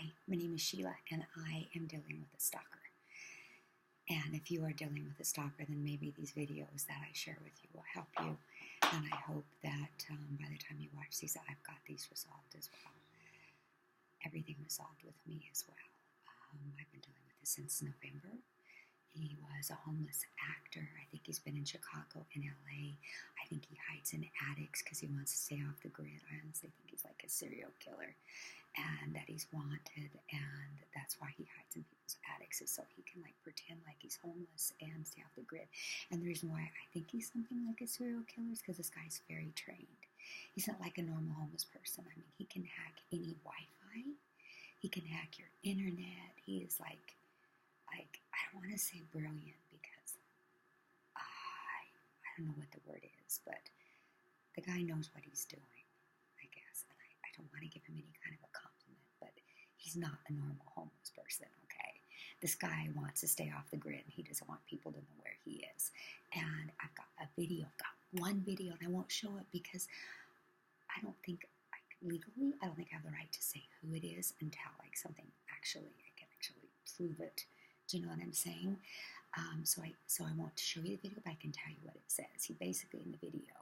Hi, my name is Sheila, and I am dealing with a stalker. And if you are dealing with a stalker, then maybe these videos that I share with you will help you. And I hope that by the time you watch these, I've got these resolved as well. Everything resolved with me as well. I've been dealing with this since November. He was a homeless actor. I think he's been in Chicago and LA. I think he hides in attics because he wants to stay off the grid. I honestly think he's like a serial killer and that he's wanted, and that's why he hides in people's attics, is so he can like pretend like he's homeless and stay off the grid. And the reason why I think he's something like a serial killer is because this guy's very trained. He's not like a normal homeless person. I mean, he can hack any Wi-Fi. He can hack your internet. He is like I don't want to say brilliant because I don't know what the word is, but the guy knows what he's doing, I guess. And I don't want to give him any kind of a compliment, but he's not a normal homeless person, okay? This guy wants to stay off the grid, and he doesn't want people to know where he is. And I've got one video, and I won't show it because I don't think, legally, I don't think I have the right to say who it is until like something I can actually prove it. Do you know what I'm saying? So I won't show you the video, but I can tell you what it says. He basically, in the video,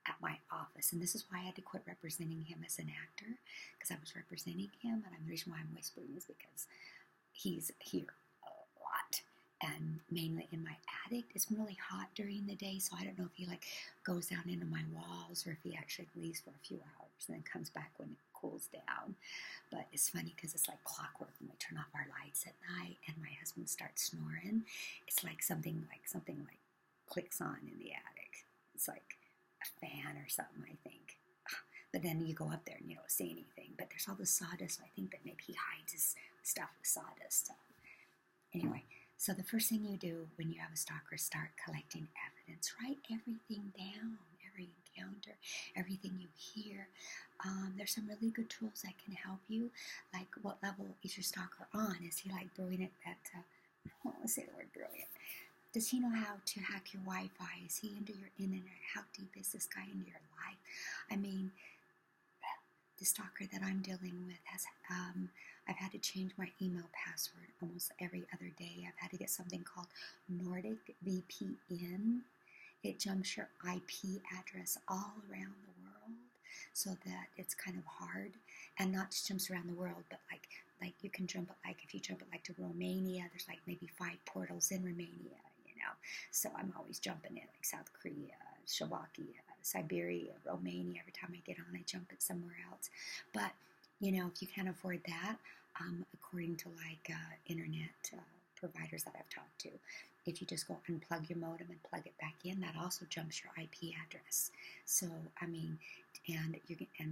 at my office, and this is why I had to quit representing him as an actor, because I was representing him, and the reason why I'm whispering is because he's here a lot, and mainly in my attic. It's really hot during the day, so I don't know if he like goes down into my walls or if he actually leaves for a few hours and then comes back when it cools down. But it's funny because it's like clockwork when we turn off our lights at night and my husband starts snoring. It's like something clicks on in the attic. It's like a fan or something, I think. But then you go up there and you don't see anything. But there's all the sawdust, so I think that maybe he hides his stuff with sawdust. Anyway, so the first thing you do when you have a stalker is start collecting evidence. Write everything down, every encounter, everything you hear. There's some really good tools that can help you. Like, what level is your stalker on? Is he like brilliant at, let's say the word brilliant. Does he know how to hack your Wi-Fi? Is he into your internet? How deep is this guy into your life? I mean, the stalker that I'm dealing with has, I've had to change my email password almost every other day. I've had to get something called Nordic VPN. It jumps your IP address all around the world so that it's kind of hard, and not just jumps around the world, but like you can jump it, like if you jump it like to Romania, there's like maybe 5 portals in Romania, you know. So I'm always jumping in like South Korea, Slovakia, Siberia, Romania. Every time I get on, I jump it somewhere else. But you know, if you can't afford that, according to like internet providers that I've talked to, if you just go unplug your modem and plug it back in, that also jumps your IP address. So I mean,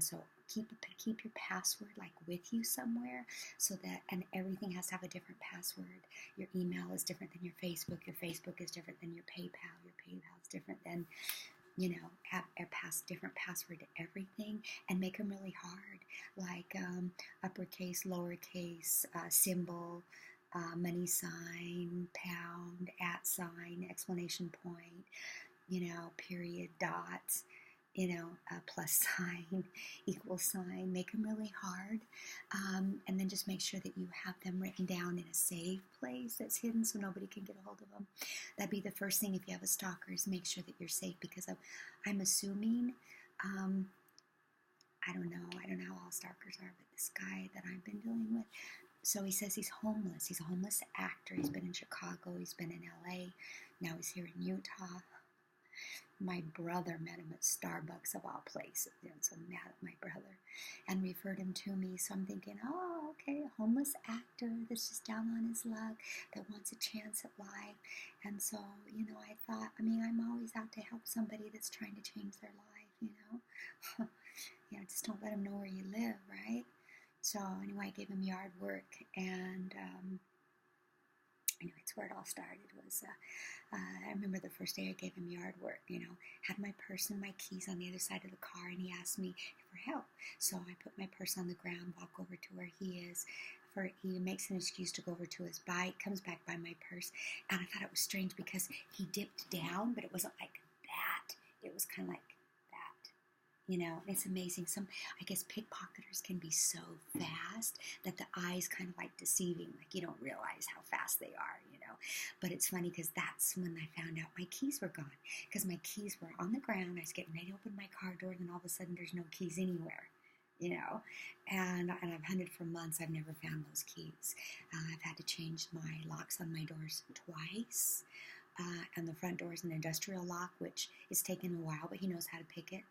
so keep your password like with you somewhere, so that, and everything has to have a different password. Your email is different than your Facebook is different than your PayPal is different than, you know, have a different password to everything, and make them really hard, like uppercase, lowercase, symbol, money sign, pound, @ sign, exclamation point, you know, period, dots, you know, plus sign, equal sign. Make them really hard, and then just make sure that you have them written down in a safe place that's hidden so nobody can get a hold of them. That'd be the first thing if you have a stalker, is make sure that you're safe, because I'm assuming, I don't know how all stalkers are, but this guy that I've been dealing with, so he says he's homeless. He's a homeless actor. He's been in Chicago. He's been in LA. Now he's here in Utah. My brother met him at Starbucks, of all places. You know, so I'm mad at my brother, and referred him to me. So I'm thinking, oh, okay, a homeless actor that's just down on his luck, that wants a chance at life. And so, you know, I thought, I mean, I'm always out to help somebody that's trying to change their life, you know. You know, just don't let them know where you live, right? So anyway, I gave him yard work, and anyway, it's where it all started. Was I remember the first day I gave him yard work, you know, had my purse and my keys on the other side of the car, and he asked me for help. So I put my purse on the ground, walk over to where he is. He makes an excuse to go over to his bike, comes back by my purse, and I thought it was strange because he dipped down, but it wasn't like that. It was kind of like that. You know, and it's amazing. I guess pickpocketers can be so fast that the eyes kind of like deceiving. Like you don't realize how fast they are, you know. But it's funny because that's when I found out my keys were gone. Because my keys were on the ground. I was getting ready to open my car door, and all of a sudden there's no keys anywhere. You know, and I've hunted for months. I've never found those keys. I've had to change my locks on my doors twice. And the front door is an industrial lock, which is taken a while, but he knows how to pick it.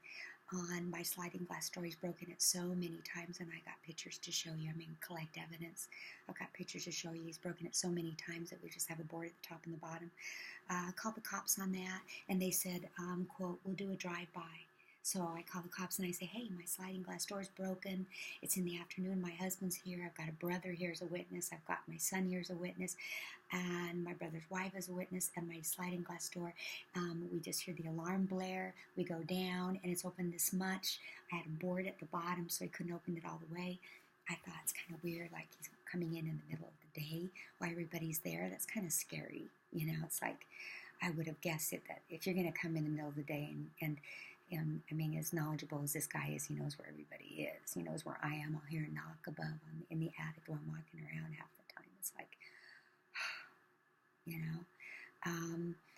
On my sliding glass door, he's broken it so many times, and I got pictures to show you. I mean, collect evidence. I've got pictures to show you. He's broken it so many times that we just have a board at the top and the bottom. Called the cops on that, and they said, quote, we'll do a drive-by. So I call the cops and I say, hey, my sliding glass door is broken. It's in the afternoon. My husband's here. I've got a brother here as a witness. I've got my son here as a witness. And my brother's wife as a witness. And my sliding glass door, we just hear the alarm blare. We go down and it's open this much. I had a board at the bottom so I couldn't open it all the way. I thought it's kind of weird, like he's coming in the middle of the day while everybody's there. That's kind of scary. You know, it's like I would have guessed it that if you're going to come in the middle of the day and I mean, as knowledgeable as this guy is, he knows where everybody is. He knows where I am. I'll hear a knock above in the attic while I'm walking around half the time. It's like, you know.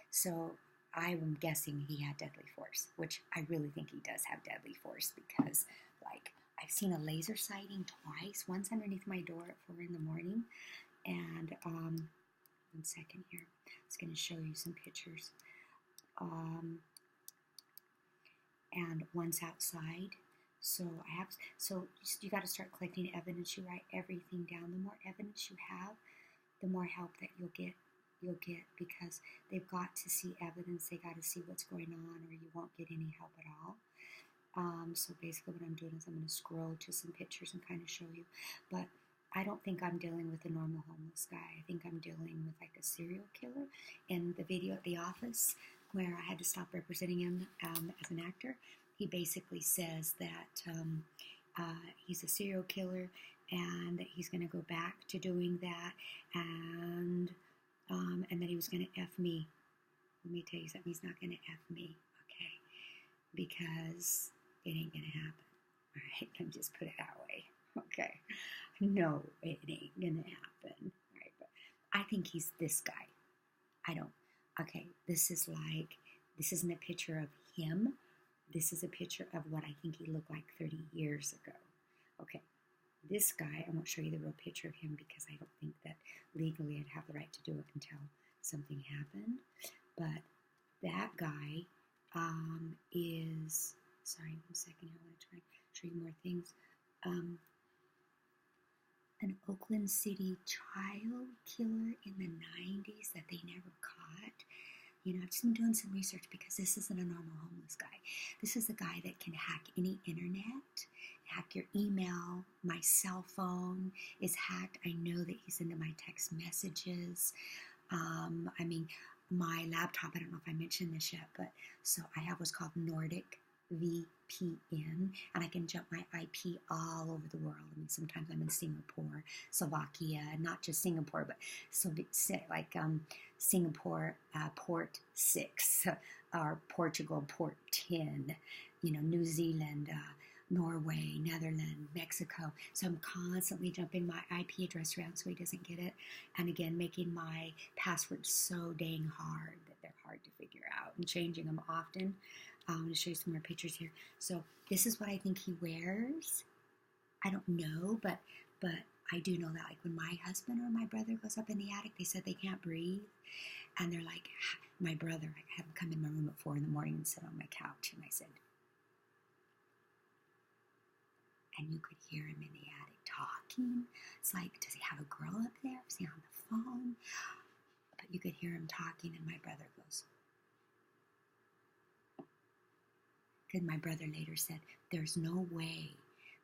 So I'm guessing he had deadly force, which I really think he does have deadly force because, like, I've seen a laser sighting twice. Once underneath my door at 4 in the morning. And, 1 second here. I was going to show you some pictures. And once outside. So you got to start collecting evidence. You write everything down. The more evidence you have, the more help that you'll get because they've got to see evidence. They got to see what's going on, or you won't get any help at all. So basically what I'm doing is I'm going to scroll to some pictures and kind of show you. But I don't think I'm dealing with a normal homeless guy. I think I'm dealing with like a serial killer. In the video at the office, where I had to stop representing him as an actor, he basically says that he's a serial killer and that he's going to go back to doing that, and that he was going to F me. Let me tell you something, he's not going to F me, okay? Because it ain't going to happen, all right? Let me just put it that way, okay? No, it ain't going to happen, all right? But I think he's this guy. I don't. Okay, this isn't a picture of him. This is a picture of what I think he looked like 30 years ago. Okay, this guy, I won't show you the real picture of him because I don't think that legally I'd have the right to do it until something happened. But that guy is, sorry, 1 second, I want to try and show you more things. An Oakland City child killer in the 90s that they never caught. You know, I've just been doing some research because this isn't a normal homeless guy. This is a guy that can hack any internet, hack your email. My cell phone is hacked. I know that he's into my text messages. I mean, my laptop, I don't know if I mentioned this yet, but so I have what's called Nordic VPN, and I can jump my IP all over the world. I mean, sometimes I'm in Singapore, Slovakia, not just Singapore, but so like Singapore port 6, or Portugal port 10, you know, New Zealand, Norway, Netherlands, Mexico. So I'm constantly jumping my IP address around so he doesn't get it. And again, making my passwords so dang hard that they're hard to figure out and changing them often. I'm going to show you some more pictures here. So this is what I think he wears. I don't know, but I do know that, like, when my husband or my brother goes up in the attic, they said they can't breathe. And they're like, my brother, I have him come in my room at 4 in the morning and sit on my couch. And I said, and you could hear him in the attic talking. It's like, does he have a girl up there? Is he on the phone? But you could hear him talking, and my brother goes, because my brother later said, there's no way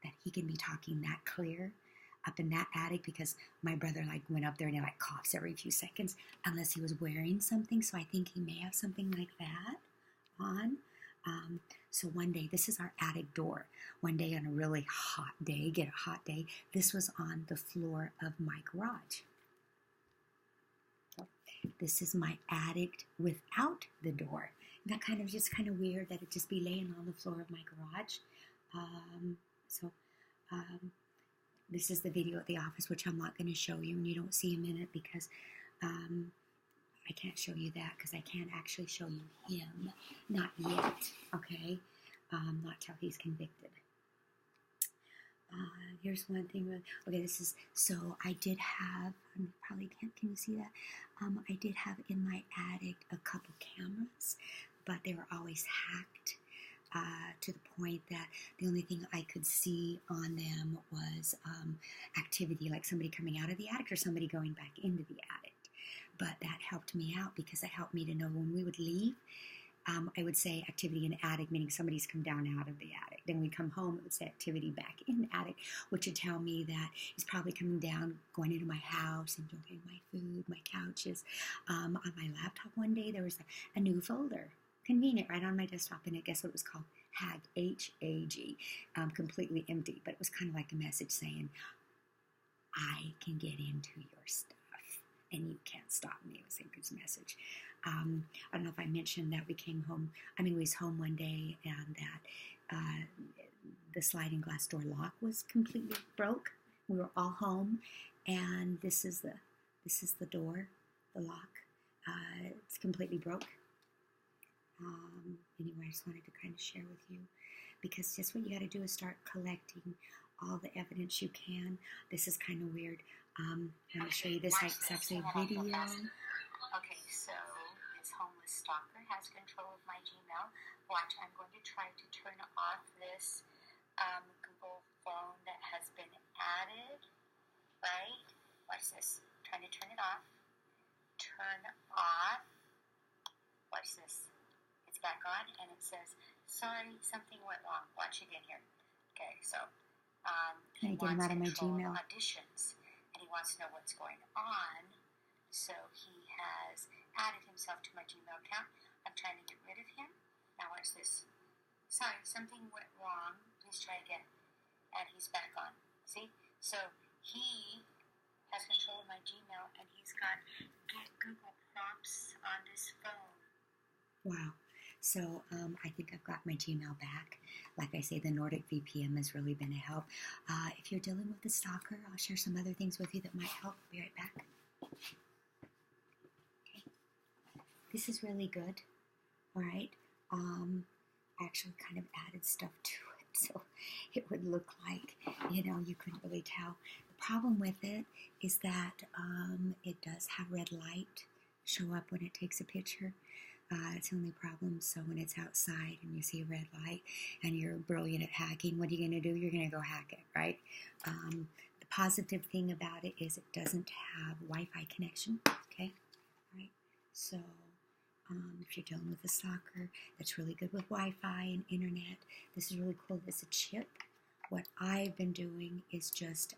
that he can be talking that clear up in that attic, because my brother like went up there and he like coughs every few seconds, unless he was wearing something. So I think he may have something like that on. So one day, this is our attic door. One day on a really hot day, get a hot day, this was on the floor of my garage. So this is my attic without the door. that kind of just kind of weird that it just be laying on the floor of my garage. So this is the video at the office, which I'm not going to show you, and you don't see him in it because I can't show you that because I can't actually show you him. Not yet, okay? Not till he's convicted. Here's one thing. Okay, this is, so I did have, I probably can't, can you see that? I did have in my attic a couple cameras, but they were always hacked to the point that the only thing I could see on them was activity, like somebody coming out of the attic or somebody going back into the attic. But that helped me out because it helped me to know when we would leave. I would say activity in the attic, meaning somebody's come down out of the attic. Then we'd come home, it would say activity back in the attic, which would tell me that he's probably coming down, going into my house, enjoying my food, my couches. On my laptop one day, there was a new folder. Convenient, right on my desktop, and I guess what it was called, HAG, H-A-G, completely empty. But it was kind of like a message saying, I can get into your stuff, and you can't stop me. It was a good message. I don't know if I mentioned that we came home, we was home one day, and that the sliding glass door lock was completely broke. We were all home, and this is the door, the lock. It's completely broke. Anyway, I just wanted to kind of share with you, because just what you got to do is start collecting all the evidence you can. This is kind of weird. I'm going to show you this. It's actually a video. Okay, so this homeless stalker has control of my Gmail. Watch, I'm going to try to turn off this Google phone that has been added, right? Watch this. Trying to turn it off. Turn off. Watch this. It's back on, and it says, sorry, something went wrong. Watch again here. Okay, so Can I get him out of my Gmail? Auditions, and he wants to know what's going on. So he has added himself to my Gmail account. I'm trying to get rid of him. Now watch this. Sorry, something went wrong. Please try again. And he's back on. See? So he has control of my Gmail, and he's got get Google prompts on this phone. Wow. So I think I've got my Gmail back. Like I say, the Nordic VPN has really been a help. If you're dealing with a stalker, I'll share some other things with you that might help. Be right back. Okay. This is really good. All right. I actually kind of added stuff to it, so it would look like, you couldn't really tell. The problem with it is that it does have red light show up when it takes a picture. It's the only problem. So when it's outside and you see a red light and you're brilliant at hacking, what are you going to do? You're going to go hack it, right? The positive thing about it is it doesn't have Wi-Fi connection, okay? All right. So if you're dealing with a stalker that's really good with Wi-Fi and internet, this is really cool. It's a chip. What I've been doing is just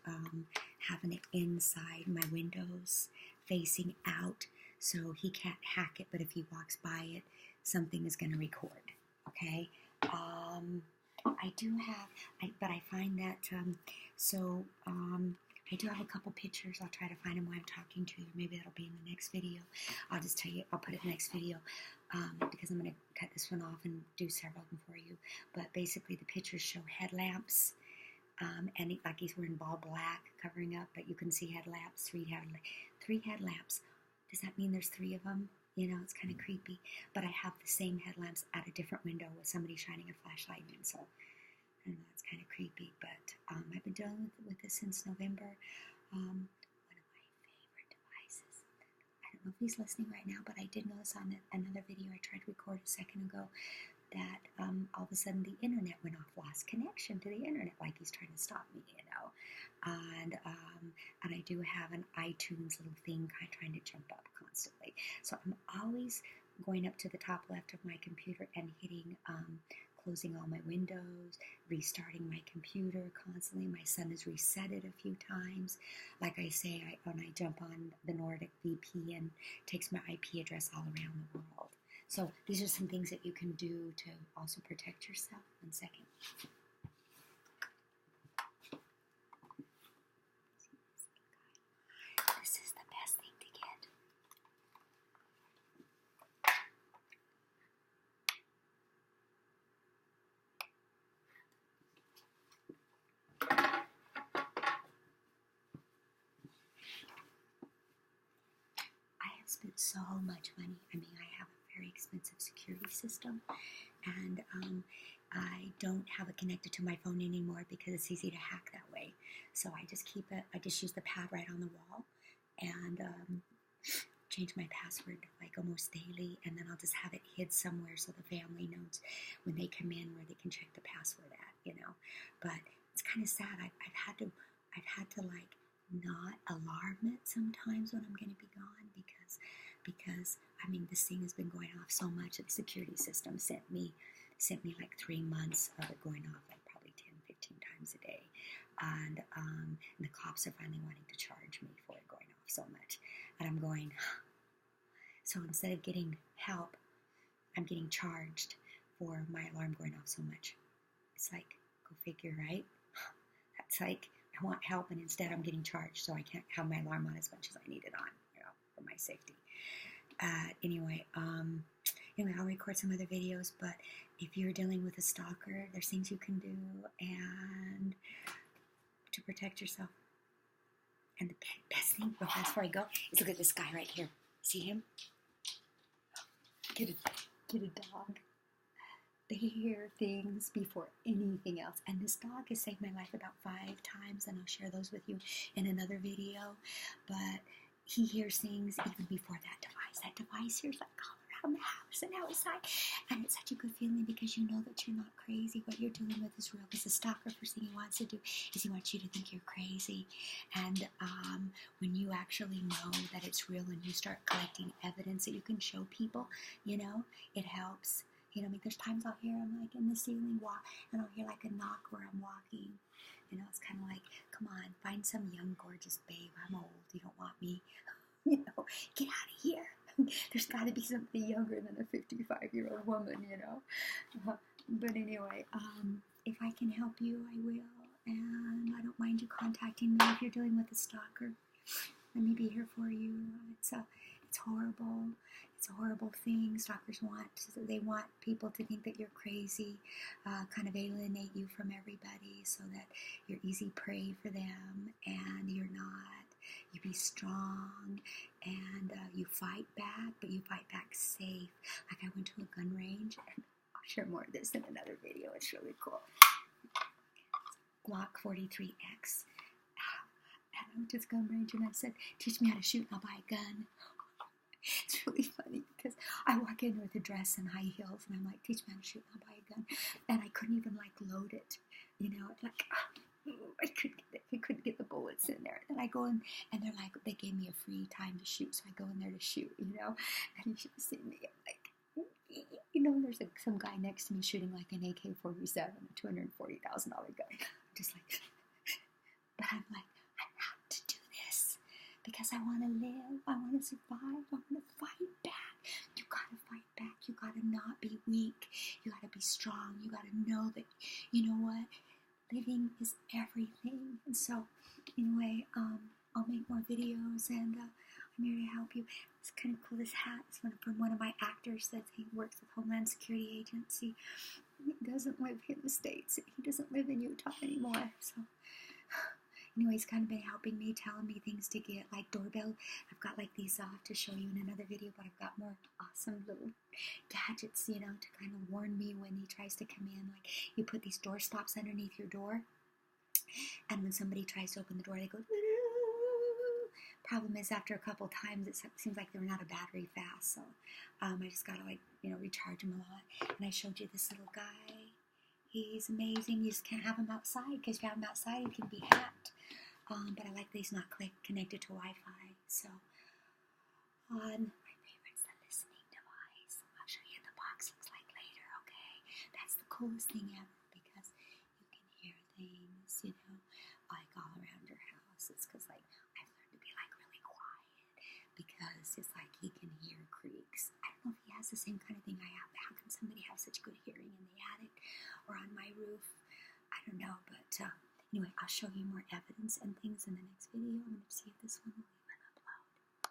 having it inside my windows, facing out, so he can't hack it, but if he walks by it, something is going to record, okay? I do have, but I find that, I do have a couple pictures. I'll try to find them while I'm talking to you. Maybe that'll be in the next video. I'll just tell you, I'll put it in the next video, because I'm going to cut this one off and do several of them for you. But basically, the pictures show headlamps, and like he's wearing ball black covering up, but you can see headlamps, three headlamps. Does that mean there's three of them? It's kind of creepy. But I have the same headlamps at a different window with somebody shining a flashlight in. So I know it's kind of creepy. But I've been dealing with this since November. One of my favorite devices. I don't know if he's listening right now, but I did notice on another video I tried to record a second ago that all of a sudden the internet went off, lost connection to the internet, like he's trying to stop me, And I do have an iTunes little thing kind of trying to jump up constantly. So I'm always going up to the top left of my computer and hitting closing all my windows, restarting my computer constantly. My son has reset it a few times. Like I say, when I jump on the Nordic VPN, it takes my IP address all around the world. So these are some things that you can do to also protect yourself. 1 second. This is the best thing to get. spent so much money. I mean, I have a very expensive security system, and I don't have it connected to my phone anymore because it's easy to hack that way. So I just keep it, I just use the pad right on the wall, and change my password like almost daily, and then I'll just have it hid somewhere so the family knows when they come in where they can check the password at, you know. But it's kind of sad. I've had to like not alarm it sometimes when I'm going to be gone because I mean, this thing has been going off so much that the security system sent me like 3 months of it going off like probably 10, 15 times a day. And the cops are finally wanting to charge me for it going off so much. And I'm going, so instead of getting help, I'm getting charged for my alarm going off so much. It's like, go figure, right? That's like, I want help, and instead I'm getting charged, so I can't have my alarm on as much as I need it on, you know, for my safety. Anyway, I'll record some other videos, but if you're dealing with a stalker, there's things you can do and to protect yourself. And the best thing, real fast before I go, is look at this guy right here. See him? Get a dog. They hear things before anything else. And this dog has saved my life about 5 times, and I'll share those with you in another video. But he hears things even before that device. That device hears like all around the house and outside. And it's such a good feeling because you know that you're not crazy. What you're dealing with is real. Because the stalker, first thing he wants to do is he wants you to think you're crazy. And when you actually know that it's real and you start collecting evidence that you can show people, you know, it helps. You know, I mean, there's times I'll hear I'm like in the ceiling walk, and I'll hear like a knock where I'm walking. You know, it's kind of like, come on, find some young, gorgeous babe. I'm old. You don't want me. You know, get out of here. There's got to be somebody younger than a 55-year-old woman, you know. But anyway, if I can help you, I will. And I don't mind you contacting me if you're dealing with a stalker. Let me be here for you. It's horrible. It's a horrible thing. Stalkers they want people to think that you're crazy, kind of alienate you from everybody so that you're easy prey for them, and you're not. You be strong, and you fight back, but you fight back safe. Like I went to a gun range, and I'll share more of this in another video. It's really cool. Glock 43X. And I went to this gun range, and I said, teach me how to shoot, and I'll buy a gun. It's really funny because I walk in with a dress and high heels, and I'm like, teach me how to shoot, and I'll buy a gun. And I couldn't even like load it, you know, like I couldn't get the bullets in there. And I go in, and they're like, they gave me a free time to shoot, so I go in there to shoot, you know. And you should have seen me. I'm like, you know, there's some guy next to me shooting like an AK-47, a $240,000 gun. I'm just like, but I'm like, I have to do this because I want to live, I want to survive, I want to fight back. You gotta fight back. You gotta not be weak. You gotta be strong. You gotta know that, you know what, living is everything. And so, anyway, I'll make more videos, and I'm here to help you. It's kind of cool. This hat is from one of my actors that he works with Homeland Security Agency. He doesn't live in the States. He doesn't live in Utah anymore. So, anyway, he's kind of been helping me, telling me things to get, like doorbell. I've got like these to show you in another video, but I've got more awesome little gadgets, you know, to kind of warn me when he tries to come in. Like you put these door stops underneath your door, and when somebody tries to open the door, they go, problem is after a couple times, it seems like they run out of battery fast. So I just got to, like, you know, recharge them a lot. And I showed you this little guy. He's amazing. You just can't have him outside because if you have him outside, he can be hacked. But I like that he's not connected to Wi-Fi. So on my favorite's the listening device. I'll show you what the box looks like later, okay? That's the coolest thing ever because you can hear things, you know, like all around your house. It's because, like, I've learned to be, like, really quiet because it's like he can hear creaks. I don't know if he has the same kind of thing I have. How can somebody have such good hearing in the attic or on my roof? I don't know, but anyway, I'll show you more evidence and things in the next video. I'm going to see if this one will